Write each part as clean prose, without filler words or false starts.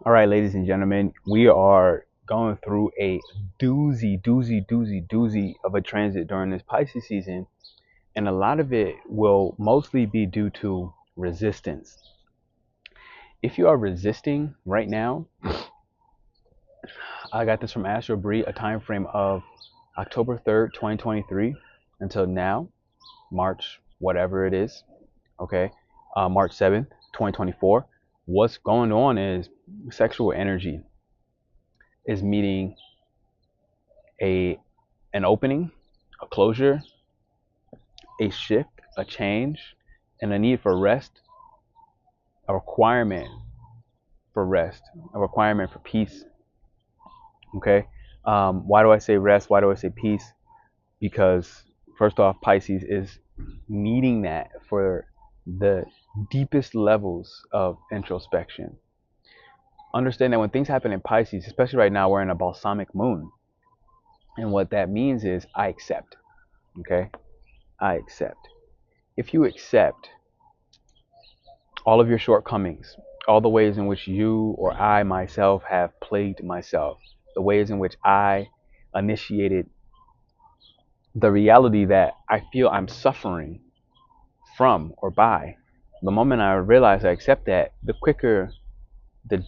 All right, ladies and gentlemen, we are going through a doozy of a transit during this Pisces season, and a lot of it will mostly be due to resistance. If you are resisting right now, I got this from Astro Bree, a time frame of October 3rd, 2023 until now, March, whatever it is, okay, March 7th, 2024. What's going on is sexual energy is meeting a an opening, a closure, a shift, a change, and a need for rest, a requirement for rest, a requirement for peace. Okay. Why do I say rest? Why do I say peace? Because first off, Pisces is needing that for the deepest levels of introspection. Understand that when things happen in Pisces, especially right now, we're in a balsamic moon. And what that means is I accept. Okay. I accept. If you accept all of your shortcomings, all the ways in which you or I myself have plagued myself, the ways in which I initiated the reality that I feel I'm suffering from or by. The moment I realize I accept that, the quicker the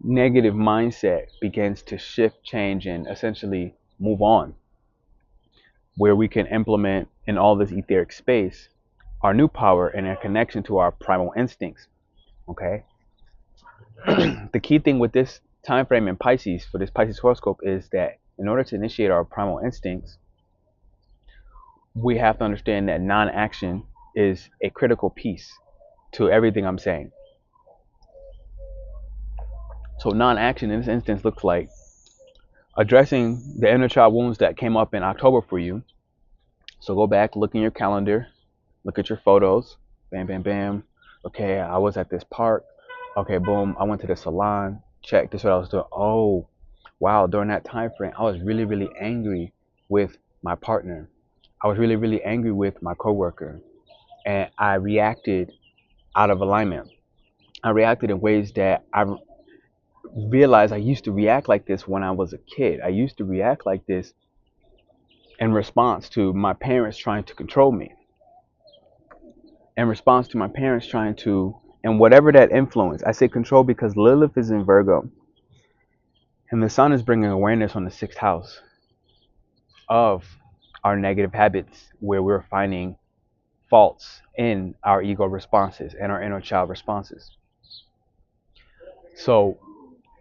negative mindset begins to shift, change, and essentially move on, where we can implement in all this etheric space our new power and our connection to our primal instincts. Okay. The key thing with this time frame in Pisces for this Pisces horoscope is that in order to initiate our primal instincts, we have to understand that non-action is a critical piece to everything I'm saying. So non-action in this instance looks like addressing the inner child wounds that came up in October for you. So go back, look in your calendar, look at your photos, bam, bam, bam. Okay, I was at this park. Okay, boom, I went to the salon. Check, this is what I was doing. Oh, wow, during that time frame, I was really angry with my partner. I was really angry with my coworker. And I reacted out of alignment. I reacted in ways that I realized I used to react like this when I was a kid. I used to react like this in response to my parents trying to control me, in response to my parents trying to, and whatever that influence. I say control because Lilith is in Virgo, and the sun is bringing awareness on the sixth house of our negative habits, where we're finding faults in our ego responses and our inner child responses. So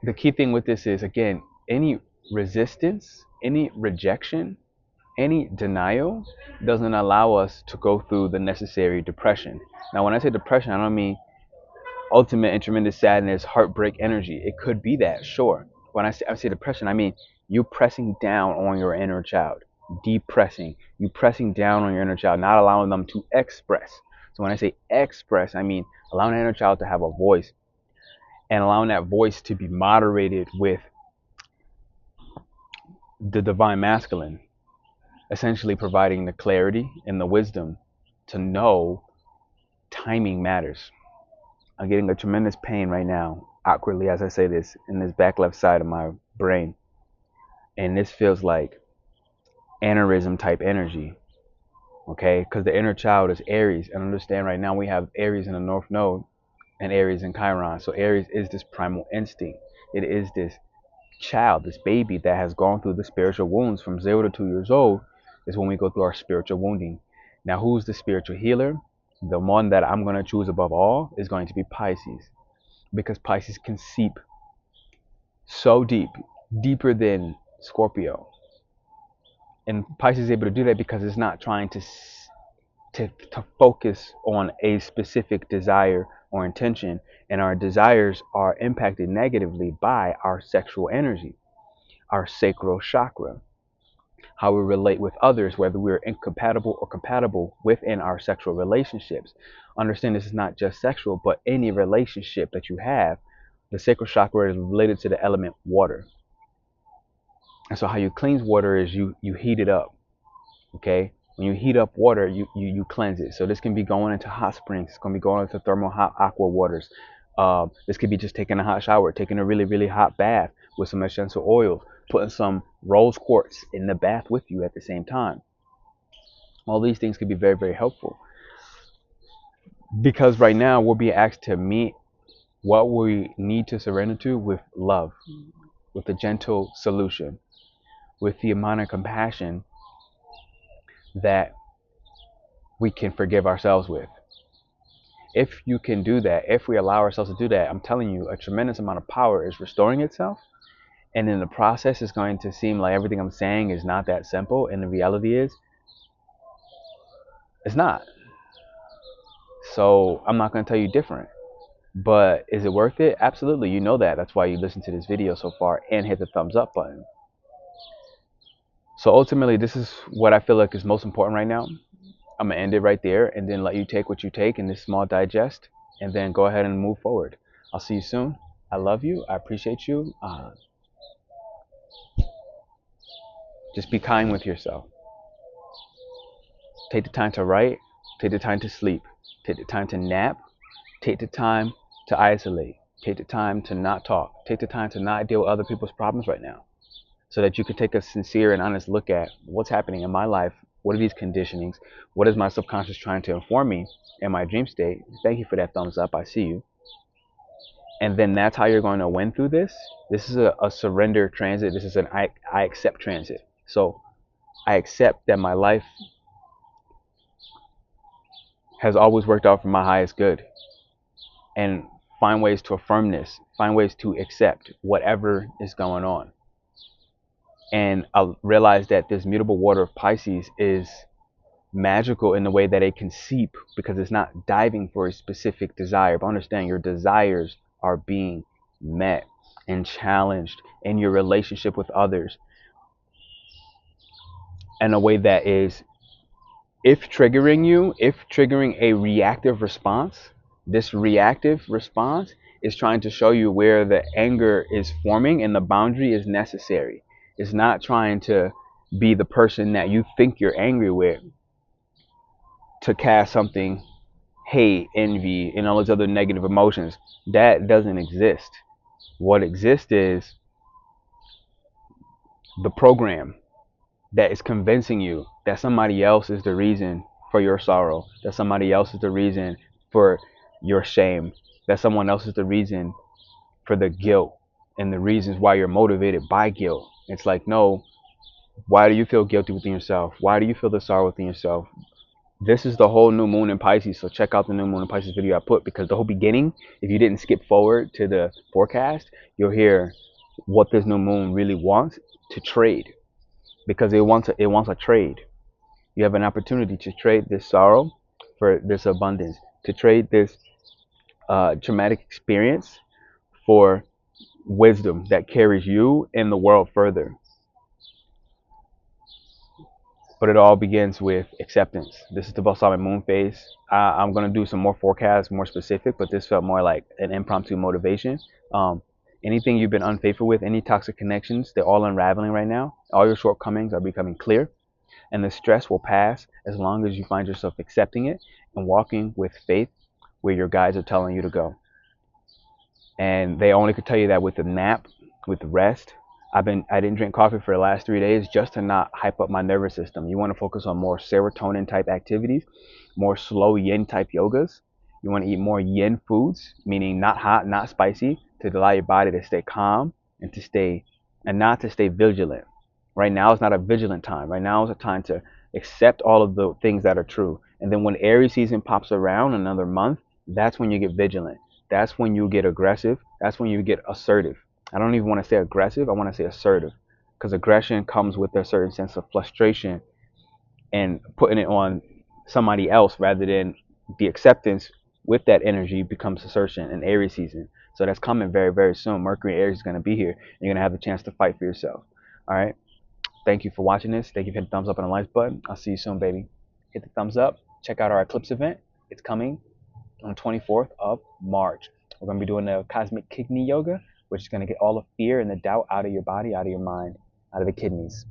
the key thing with this is, again, any resistance, any rejection, any denial doesn't allow us to go through the necessary depression. Now, when I say depression, I don't mean ultimate and tremendous sadness, heartbreak energy. It could be that, sure. When I say depression, I mean you pressing down on your inner child, depressing, you pressing down on your inner child, not allowing them to express. So when I say express, I mean allowing the inner child to have a voice and allowing that voice to be moderated with the divine masculine, essentially providing the clarity and the wisdom to know timing matters. I'm getting a tremendous pain right now, awkwardly as I say this, in this back left side of my brain. And this feels like aneurysm type energy, okay? Because the inner child is Aries. And understand right now we have Aries in the North Node and Aries in Chiron. So Aries is this primal instinct. It is this child, this baby that has gone through the spiritual wounds from 0 to 2 years old is when we go through our spiritual wounding. Now, who's the spiritual healer? The one that I'm going to choose above all is going to be Pisces, because Pisces can seep so deep, deeper than Scorpio. And Pisces is able to do that because it's not trying to focus on a specific desire or intention, and our desires are impacted negatively by our sexual energy, our sacral chakra, how we relate with others, whether we're incompatible or compatible within our sexual relationships. Understand this is not just sexual, but any relationship that you have. The sacral chakra is related to the element water. And so how you cleanse water is you heat it up. Okay? When you heat up water, you cleanse it. So this can be going into hot springs. It's going to be going into thermal hot aqua waters. This could be just taking a hot shower, taking a really, really hot bath with some essential oils, putting some rose quartz in the bath with you at the same time. All these things could be very, very helpful, because right now we're being asked to meet what we need to surrender to with love, with a gentle solution, with the amount of compassion that we can forgive ourselves with. If you can do that, if we allow ourselves to do that, I'm telling you, a tremendous amount of power is restoring itself. And in the process, it's going to seem like everything I'm saying is not that simple. And the reality is, it's not. So I'm not going to tell you different. But is it worth it? Absolutely. You know that. That's why you listen to this video so far and hit the thumbs up button. So ultimately, this is what I feel like is most important right now. I'm going to end it right there and then let you take what you take in this small digest and then go ahead and move forward. I'll see you soon. I love you. I appreciate you. Just be kind with yourself. Take the time to write. Take the time to sleep. Take the time to nap. Take the time to isolate. Take the time to not talk. Take the time to not deal with other people's problems right now, so that you can take a sincere and honest look at what's happening in my life. What are these conditionings? What is my subconscious trying to inform me in my dream state? Thank you for that thumbs up. I see you. And then that's how you're going to win through this. This is a surrender transit. This is an I accept transit. So I accept that my life has always worked out for my highest good, and find ways to affirm this, find ways to accept whatever is going on. And I realize that this mutable water of Pisces is magical in the way that it can seep, because it's not diving for a specific desire. But understand, your desires are being met and challenged in your relationship with others in a way that is, if triggering a reactive response, this reactive response is trying to show you where the anger is forming and the boundary is necessary. It's not trying to be the person that you think you're angry with to cast something, hate, envy, and all those other negative emotions. That doesn't exist. What exists is the program that is convincing you that somebody else is the reason for your sorrow, that somebody else is the reason for your shame, that someone else is the reason for the guilt and the reasons why you're motivated by guilt. It's like, no, why do you feel guilty within yourself? Why do you feel the sorrow within yourself? This is the whole new moon in Pisces, so check out the new moon in Pisces video I put, because the whole beginning, if you didn't skip forward to the forecast, you'll hear what this new moon really wants: to trade, because it wants a trade. You have an opportunity to trade this sorrow for this abundance, to trade this traumatic experience for wisdom that carries you and the world further. But it all begins with acceptance. This is the balsamic moon phase. I'm going to do some more forecasts, more specific, but this felt more like an impromptu motivation. Anything you've been unfaithful with, any toxic connections, they're all unraveling right now. All your shortcomings are becoming clear, and the stress will pass as long as you find yourself accepting it and walking with faith where your guides are telling you to go. And they only could tell you that with a nap, with rest. I didn't drink coffee for the last 3 days just to not hype up my nervous system. You want to focus on more serotonin type activities, more slow yin type yogas. You want to eat more yin foods, meaning not hot, not spicy, to allow your body to stay calm and not to stay vigilant. Right now is not a vigilant time. Right now is a time to accept all of the things that are true. And then when Aries season pops around another month, that's when you get vigilant. That's when you get aggressive. That's when you get assertive. I don't even want to say aggressive. I want to say assertive, because aggression comes with a certain sense of frustration and putting it on somebody else rather than the acceptance. With that energy becomes assertion in Aries season. So that's coming very, very soon. Mercury Aries is going to be here. You're going to have the chance to fight for yourself. All right. Thank you for watching this. Thank you for hitting the thumbs up and the like button. I'll see you soon, baby. Hit the thumbs up. Check out our Eclipse event. It's coming on the 24th of March. We're going to be doing the cosmic kidney yoga, which is going to get all the fear and the doubt out of your body, out of your mind, out of the kidneys.